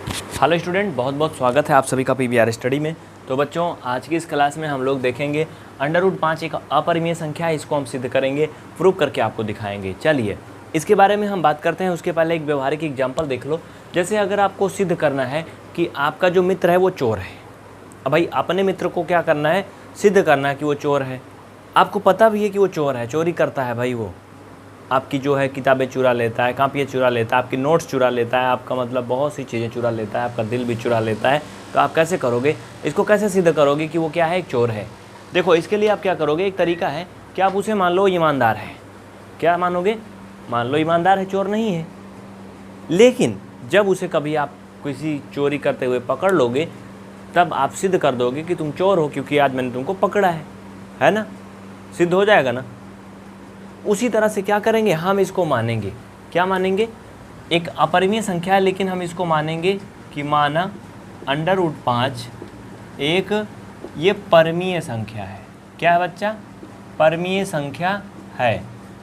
Hello student, बहुत बहुत स्वागत है आप सभी का पीवीआर स्टडी में। तो बच्चों, आज की इस क्लास में हम लोग देखेंगे √5 एक अपरिमेय संख्या है। इसको हम सिद्ध करेंगे, प्रूव करके आपको दिखाएंगे। चलिए इसके बारे में हम बात करते हैं। उसके पहले एक व्यवहारिक एग्जाम्पल देख लो। जैसे अगर आपको सिद्ध करना है कि आपका जो मित्र है वो चोर है। अब भाई अपने मित्र को क्या करना है, सिद्ध करना है कि वो चोर है। आपको पता भी है कि वो चोर है, चोरी करता है भाई। वो आपकी जो है किताबें चुरा लेता है, कापियाँ चुरा लेता है, आपकी नोट्स चुरा लेता है, आपका मतलब बहुत सी चीज़ें चुरा लेता है, आपका दिल भी चुरा लेता है। तो आप कैसे करोगे इसको, कैसे सिद्ध करोगे कि वो क्या है, एक चोर है। देखो इसके लिए आप क्या करोगे, एक तरीका है कि आप उसे मान लो ईमानदार है। क्या मानोगे, मान लो ईमानदार है, चोर नहीं है। लेकिन जब उसे कभी आप किसी चोरी करते हुए पकड़ लोगे तब आप सिद्ध कर दोगे कि तुम चोर हो, क्योंकि आज मैंने तुमको पकड़ा है ना। सिद्ध हो जाएगा ना। उसी तरह से क्या करेंगे, हम इसको मानेंगे। क्या मानेंगे, एक अपरिमेय संख्या है लेकिन हम इसको मानेंगे कि माना √5 एक ये परमीय संख्या है। क्या है बच्चा, परमीय संख्या है।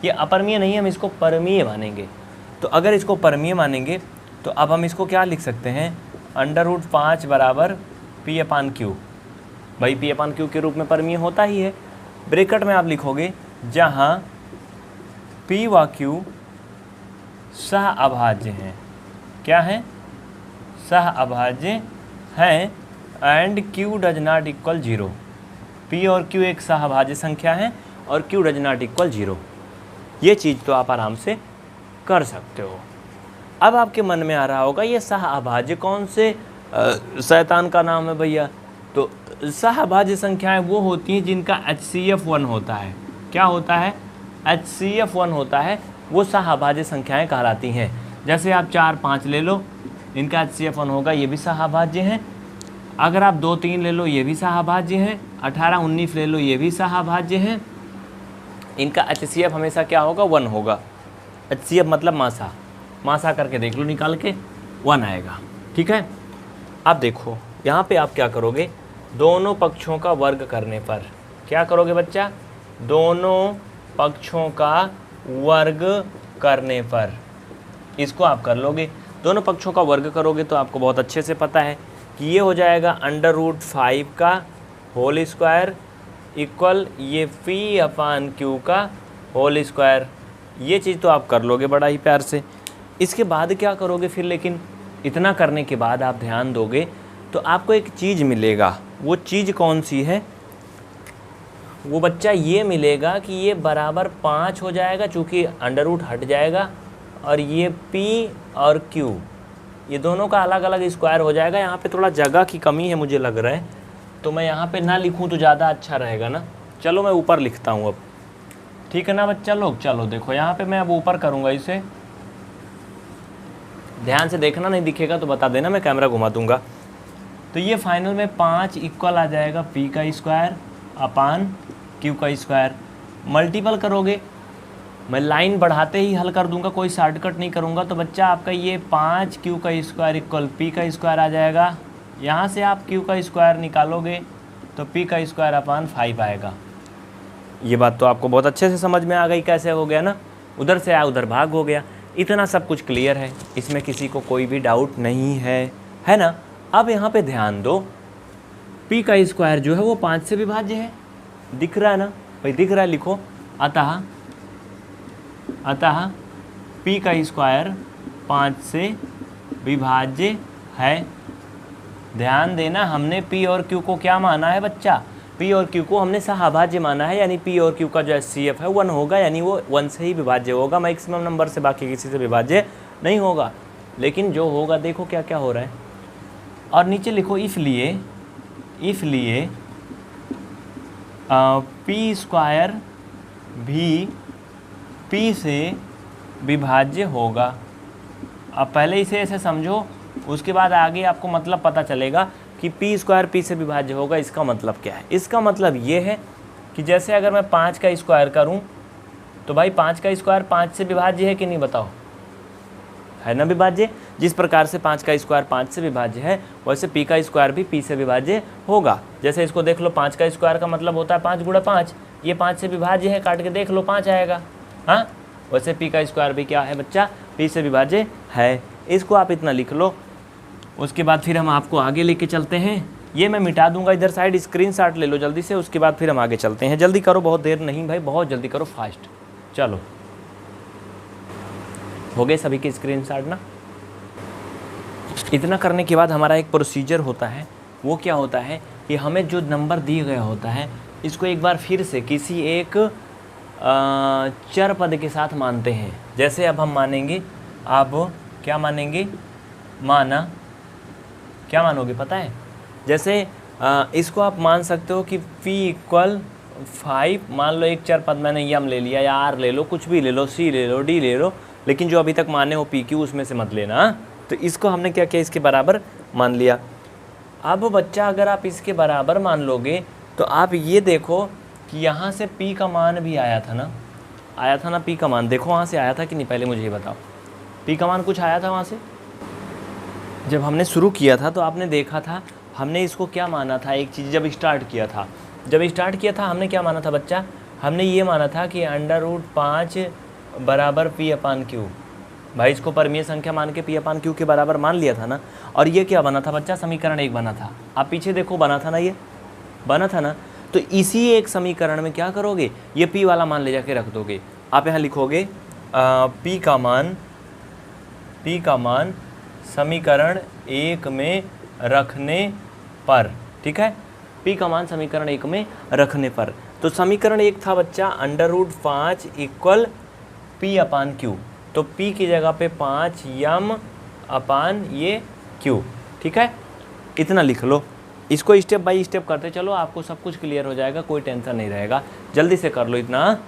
ये अपरिमेय नहीं, हम इसको परमीय मानेंगे। तो अगर इसको परमीय मानेंगे तो अब हम इसको क्या लिख सकते हैं, √5 बराबर P/Q। भाई P/Q के रूप में परमीय होता ही है। ब्रैकेट में आप लिखोगे जहाँ P व Q सह अभाज्य हैं। क्या है, सह अभाज्य हैं। And Q does not equal 0। P और Q एक सह अभाज्य संख्या है और Q डज नॉट इक्वल 0। ये चीज़ तो आप आराम से कर सकते हो। अब आपके मन में आ रहा होगा ये सह अभाज्य कौन से शैतान का नाम है भैया। तो सह अभाज्य संख्याएं वो होती हैं जिनका HCF 1 होता है। क्या होता है, HCF 1 होता है, वो सह अभाज्य संख्याएं कहलाती हैं। जैसे आप 4, 5 ले लो, इनका HCF 1 होगा, ये भी सह अभाज्य हैं। अगर आप 2, 3 ले लो, ये भी सह अभाज्य हैं। 18, 19 ले लो, ये भी सह अभाज्य हैं। इनका HCF हमेशा क्या होगा, 1 होगा। HCF मतलब मासा, मासा करके देख लो, निकाल के 1 आएगा। ठीक है। अब देखो यहाँ पे आप क्या करोगे, दोनों पक्षों का वर्ग करने पर क्या करोगे बच्चा, दोनों पक्षों का वर्ग करने पर इसको आप कर लोगे। दोनों पक्षों का वर्ग करोगे तो आपको बहुत अच्छे से पता है कि ये हो जाएगा √5 का होल स्क्वायर इक्वल ये P/Q का होल स्क्वायर। ये चीज़ तो आप कर लोगे बड़ा ही प्यार से। इसके बाद क्या करोगे फिर, लेकिन इतना करने के बाद आप ध्यान दोगे तो आपको एक चीज़ मिलेगा। वो चीज़ कौन सी है, वो बच्चा ये मिलेगा कि ये बराबर 5 हो जाएगा, चूँकि √ हट जाएगा और ये P और Q ये दोनों का अलग अलग स्क्वायर हो जाएगा। यहाँ पे थोड़ा जगह की कमी है मुझे लग रहा है, तो मैं यहाँ पे ना लिखूँ तो ज़्यादा अच्छा रहेगा ना। चलो मैं ऊपर लिखता हूँ अब, ठीक है ना बच्चा लोग। चलो देखो यहाँ पे मैं अब ऊपर करूँगा इसे, ध्यान से देखना, नहीं दिखेगा तो बता देना, मैं कैमरा घुमा दूँगा। तो ये फाइनल में 5 इक्वल आ जाएगा P का स्क्वायर अपान Q का स्क्वायर। मल्टीपल करोगे, मैं लाइन बढ़ाते ही हल कर दूंगा, कोई शॉर्टकट नहीं करूंगा। तो बच्चा आपका ये 5Q का स्क्वायर इक्वल P का स्क्वायर आ जाएगा। यहाँ से आप Q का स्क्वायर निकालोगे तो P का स्क्वायर अपान 5 आएगा। ये बात तो आपको बहुत अच्छे से समझ में आ गई, कैसे हो गया ना, उधर से आया उधर भाग हो गया। इतना सब कुछ क्लियर है, इसमें किसी को कोई भी डाउट नहीं है ना। अब यहाँ पे ध्यान दो, P का स्क्वायर जो है वो 5 से विभाज्य है, दिख रहा है ना भाई, दिख रहा है, लिखो। अतः P का स्क्वायर 5 से विभाज्य है। ध्यान देना, हमने P और Q को क्या माना है बच्चा, P और Q को हमने सहअभाज्य माना है, यानी P और Q का जो HCF है 1 होगा, यानी वो 1 से ही विभाज्य होगा, मैक्सिमम नंबर से, बाकी किसी से विभाज्य नहीं होगा। लेकिन जो होगा देखो क्या क्या हो रहा है, और नीचे लिखो इसलिए P स्क्वायर भी P से विभाज्य होगा। अब पहले इसे ऐसे समझो, उसके बाद आगे आपको मतलब पता चलेगा कि P स्क्वायर P से विभाज्य होगा। इसका मतलब क्या है, इसका मतलब ये है कि जैसे अगर मैं 5 का स्क्वायर करूं तो भाई 5 का स्क्वायर 5 से विभाज्य है कि नहीं, बताओ, है ना विभाज्य। जिस प्रकार से 5 का स्क्वायर 5 से विभाज्य है, वैसे P का स्क्वायर भी P से विभाज्य होगा। जैसे इसको देख लो, 5 का स्क्वायर का मतलब होता है 5 × 5, ये 5 से विभाज्य है, काट के देख लो 5 आएगा। हाँ, वैसे P का स्क्वायर भी क्या है बच्चा, P से विभाज्य है। इसको आप इतना लिख लो, उसके बाद फिर हम आपको आगे लेके चलते हैं। ये मैं मिटा दूंगा इधर साइड, स्क्रीनशॉट ले लो जल्दी से, उसके बाद फिर हम आगे चलते हैं। जल्दी करो, बहुत देर नहीं भाई, बहुत जल्दी करो, फास्ट। चलो, हो गए सभी के स्क्रीनशॉट ना। इतना करने के बाद हमारा एक प्रोसीजर होता है, वो क्या होता है कि हमें जो नंबर दिया गया होता है इसको एक बार फिर से किसी एक चर पद के साथ मानते हैं। जैसे अब हम मानेंगे, आप क्या मानेंगे, माना, क्या मानोगे पता है? जैसे इसको आप मान सकते हो कि p = 5, मान लो एक चर पद मैंने यम ले लिया या r ले लो, कुछ भी ले लो, c ले लो, d ले लो, लेकिन जो अभी तक माने हो p q उसमें से मत लेना। तो इसको हमने क्या किया, इसके बराबर मान लिया। अब बच्चा अगर आप इसके बराबर मान लोगे तो आप ये देखो कि यहाँ से p का मान भी आया था ना, आया था ना p का मान, देखो वहाँ से आया था कि नहीं, पहले मुझे ये बताओ। p का मान कुछ आया था वहाँ से? जब हमने शुरू किया था तो आपने देखा था हमने इसको क्या माना था, एक चीज़ जब स्टार्ट किया था हमने क्या माना था बच्चा, हमने ये माना था कि √5 बराबर p/q। भाई इसको परमीय संख्या मान के p/q के बराबर मान लिया था ना। और ये क्या बना था बच्चा, समीकरण 1 बना था। आप पीछे देखो, बना था ना, ये बना था ना। तो इसी एक समीकरण में क्या करोगे, ये p वाला मान ले जाके रख दोगे। आप यहाँ लिखोगे p का मान समीकरण 1 में रखने पर, ठीक है, p का मान समीकरण 1 में रखने पर। तो समीकरण 1 था बच्चा √5 = p/q। तो p की जगह पे 5m/q, ठीक है, इतना लिख लो। इसको स्टेप बाय स्टेप करते चलो, आपको सब कुछ क्लियर हो जाएगा, कोई टेंशन नहीं रहेगा। जल्दी से कर लो इतना।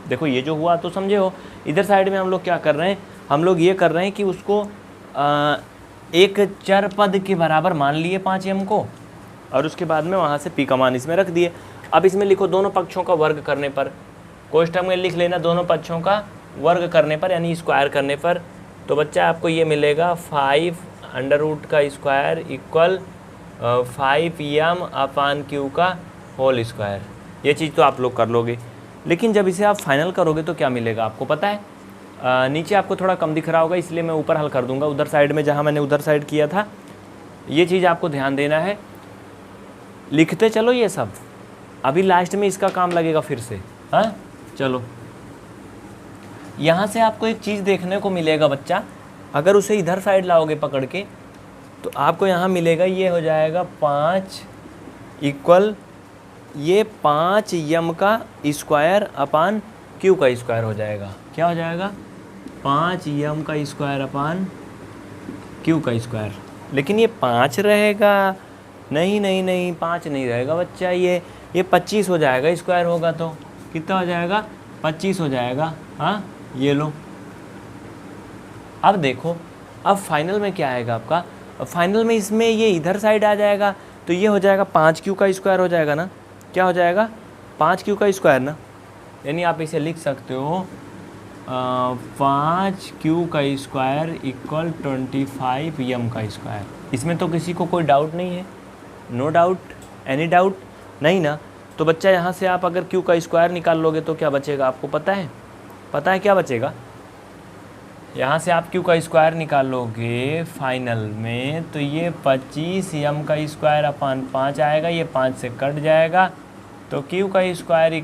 देखो ये जो हुआ तो समझे हो। इधर साइड में हम लोग क्या कर रहे हैं, हम लोग ये कर रहे हैं कि उसको एक चर पद के बराबर मान लिए 5m को, और उसके बाद में वहाँ से p का मान इसमें रख दिए। अब इसमें लिखो दोनों पक्षों का वर्ग करने पर, कोष्ठक में लिख लेना दोनों पक्षों का वर्ग करने पर, यानी स्क्वायर करने पर। तो बच्चा आपको ये मिलेगा 5 √2 = 5m/q का होल स्क्वायर। ये चीज़ तो आप लोग कर लोगे, लेकिन जब इसे आप फाइनल करोगे तो क्या मिलेगा आपको पता है? नीचे आपको थोड़ा कम दिख रहा होगा, इसलिए मैं ऊपर हल कर दूंगा। उधर साइड में जहाँ मैंने उधर साइड किया था, ये चीज़ आपको ध्यान देना है। लिखते चलो ये सब, अभी लास्ट में इसका काम लगेगा फिर से। हाँ चलो, यहाँ से आपको एक चीज़ देखने को मिलेगा बच्चा, अगर उसे इधर साइड लाओगे पकड़ के तो आपको यहाँ मिलेगा, ये हो जाएगा 5 = ये 5m का स्क्वायर/q का स्क्वायर हो जाएगा। क्या हो जाएगा? 5m का स्क्वायर/q का स्क्वायर। लेकिन ये 5 रहेगा? नहीं नहीं नहीं, 5 नहीं रहेगा बच्चा, ये 25 हो जाएगा। स्क्वायर होगा तो कितना हो जाएगा? 25 हो जाएगा। हाँ ये लो। अब देखो, अब फाइनल में क्या आएगा आपका, फाइनल में इसमें ये इधर साइड आ जाएगा, तो ये हो जाएगा 5q का स्क्वायर हो जाएगा ना। क्या हो जाएगा? 5q का स्क्वायर ना। यानी आप इसे लिख सकते हो 5q का स्क्वायर = 25m का स्क्वायर। इसमें तो किसी को कोई डाउट नहीं है? नो डाउट, एनी डाउट नहीं ना। तो बच्चा यहाँ से आप अगर q का स्क्वायर निकाल लोगे तो क्या बचेगा आपको पता है? पता है क्या बचेगा? यहाँ से आप q का स्क्वायर निकाल लोगे फाइनल में, तो ये 25m का स्क्वायर/5 आएगा, ये 5 से कट जाएगा, तो q का स्क्वायर =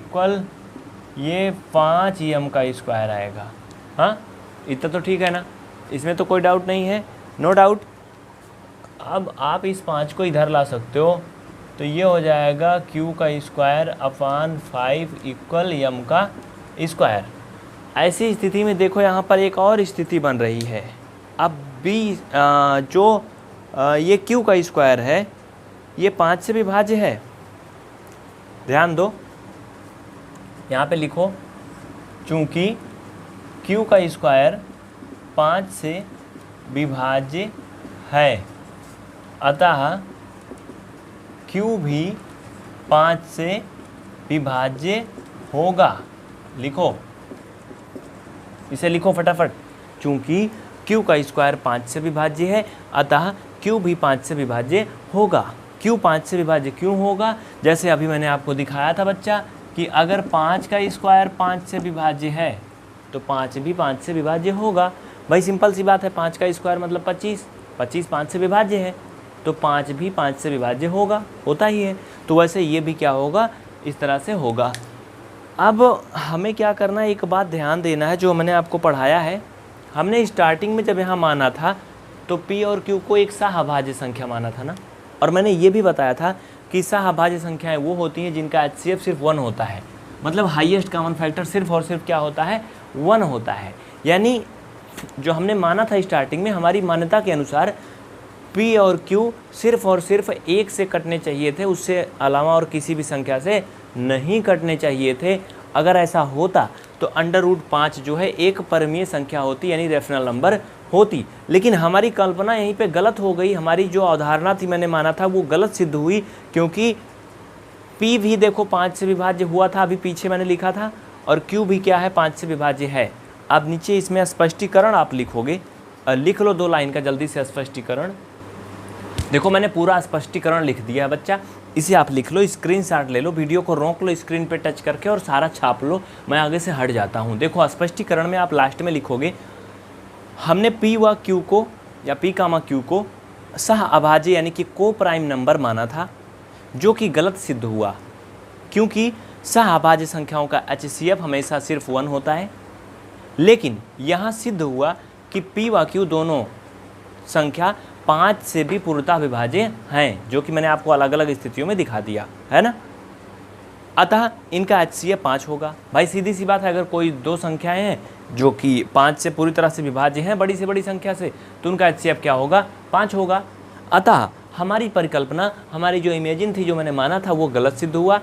ये 5m का स्क्वायर आएगा। हाँ इतना तो ठीक है ना, इसमें तो कोई डाउट नहीं है, नो डाउट। अब आप इस 5 को इधर ला सकते हो, तो ये हो जाएगा q का स्क्वायर/5 = m का स्क्वायर। ऐसी स्थिति में देखो यहाँ पर एक और स्थिति बन रही है। अब भी ये q का स्क्वायर है, ये 5 से विभाज्य है। ध्यान दो, यहाँ पे लिखो, चूँकि q का स्क्वायर 5 से विभाज्य है, अतः q भी 5 से विभाज्य होगा। लिखो, इसे लिखो फटाफट। चूँकि q का स्क्वायर 5 से विभाज्य है, अतः q भी 5 से विभाज्य होगा। q 5 से विभाज्य क्यों होगा? जैसे अभी मैंने आपको दिखाया था बच्चा कि अगर 5 का स्क्वायर 5 से विभाज्य है तो 5 भी 5 से विभाज्य होगा। भाई सिंपल सी बात है, 5 का स्क्वायर मतलब 25, 25 5 से विभाज्य है, तो 5 भी 5 से विभाज्य होता ही है। तो वैसे ये भी क्या होगा, इस तरह से होगा। अब हमें क्या करना है, एक बात ध्यान देना है, जो मैंने आपको पढ़ाया है, हमने स्टार्टिंग में जब यहाँ माना था तो P और Q को एक सहअभाज्य संख्या माना था ना, और मैंने ये भी बताया था कि सहअभाज्य संख्याएं वो होती हैं जिनका HCF सिर्फ 1 होता है, मतलब हाईएस्ट कॉमन फैक्टर सिर्फ और सिर्फ क्या होता है, 1 होता है। यानी जो हमने माना था स्टार्टिंग में, हमारी मान्यता के अनुसार P और Q सिर्फ और सिर्फ 1 से कटने चाहिए थे, उससे अलावा और किसी भी संख्या से नहीं कटने चाहिए थे। अगर ऐसा होता तो √5 जो है एक परिमेय संख्या होती, यानी रेशनल नंबर होती। लेकिन हमारी कल्पना यहीं पे गलत हो गई, हमारी जो अवधारणा थी मैंने माना था वो गलत सिद्ध हुई, क्योंकि P भी देखो 5 से विभाज्य हुआ था, अभी पीछे मैंने लिखा था, और Q भी क्या है, 5 से विभाज्य है। अब नीचे इसमें स्पष्टीकरण आप लिखोगे, लिख लो 2 लाइन का जल्दी से स्पष्टीकरण। देखो मैंने पूरा स्पष्टीकरण लिख दिया है बच्चा, इसे आप लिख लो, स्क्रीनशॉट ले लो, वीडियो को रोक लो स्क्रीन पे टच करके और सारा छाप लो, मैं आगे से हट जाता हूँ। देखो स्पष्टीकरण में आप लास्ट में लिखोगे, हमने P व Q को या P, Q को सहअभाज्य यानी कि को प्राइम नंबर माना था, जो कि गलत सिद्ध हुआ, क्योंकि सहअभाज्य संख्याओं का HCF हमेशा सिर्फ 1 होता है। लेकिन यहाँ सिद्ध हुआ कि P व Q दोनों संख्या 5 से भी पूर्णतः विभाज्य हैं, जो कि मैंने आपको अलग अलग स्थितियों में दिखा दिया है ना। अतः इनका HCF 5 होगा। भाई सीधी सी बात है, अगर कोई 2 संख्याएं हैं जो कि 5 से पूरी तरह से विभाज्य हैं, बड़ी से बड़ी संख्या से, तो उनका HCF क्या होगा, 5 होगा। अतः हमारी परिकल्पना, हमारी जो इमेजिन थी, जो मैंने माना था, वो गलत सिद्ध हुआ।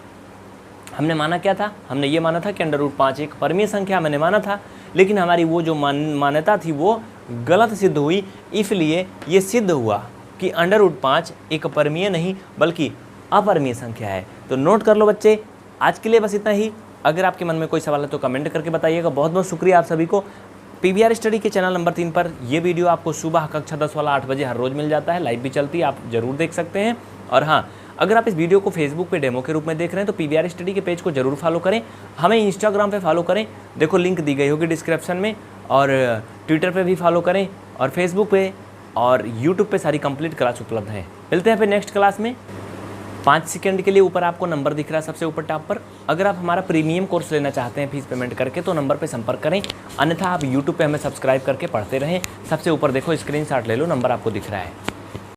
हमने माना क्या था, हमने ये माना था कि √5 एक परिमेय संख्या मैंने माना था, लेकिन हमारी वो जो मान्यता थी वो गलत सिद्ध हुई। इसलिए ये सिद्ध हुआ कि √5 एक परिमेय नहीं बल्कि अपरिमेय संख्या है। तो नोट कर लो बच्चे, आज के लिए बस इतना ही। अगर आपके मन में कोई सवाल है तो कमेंट करके बताइएगा। बहुत बहुत शुक्रिया आप सभी को। PVR स्टडी के चैनल नंबर 3 पर ये वीडियो आपको सुबह कक्षा 10 वाला 8 बजे हर रोज़ मिल जाता है, लाइव भी चलती है, आप ज़रूर देख सकते हैं। और हाँ, अगर आप इस वीडियो को फेसबुक पे डेमो के रूप में देख रहे हैं तो PVR स्टडी के पेज को जरूर फॉलो करें, हमें इंस्टाग्राम पे फॉलो करें, देखो लिंक दी गई होगी डिस्क्रिप्शन में, और ट्विटर पे भी फॉलो करें, और फेसबुक पे और यूट्यूब पे सारी कंप्लीट क्लास उपलब्ध है। मिलते हैं फिर नेक्स्ट क्लास में। 5 सेकंड के लिए ऊपर आपको नंबर दिख रहा है सबसे ऊपर टॉप पर। अगर आप हमारा प्रीमियम कोर्स लेना चाहते हैं फीस पेमेंट करके, तो नंबर पे संपर्क करें, अन्यथा आप यूट्यूब पे हमें सब्सक्राइब करके पढ़ते रहें। सबसे ऊपर देखो स्क्रीनशॉट ले लो, नंबर आपको दिख रहा है।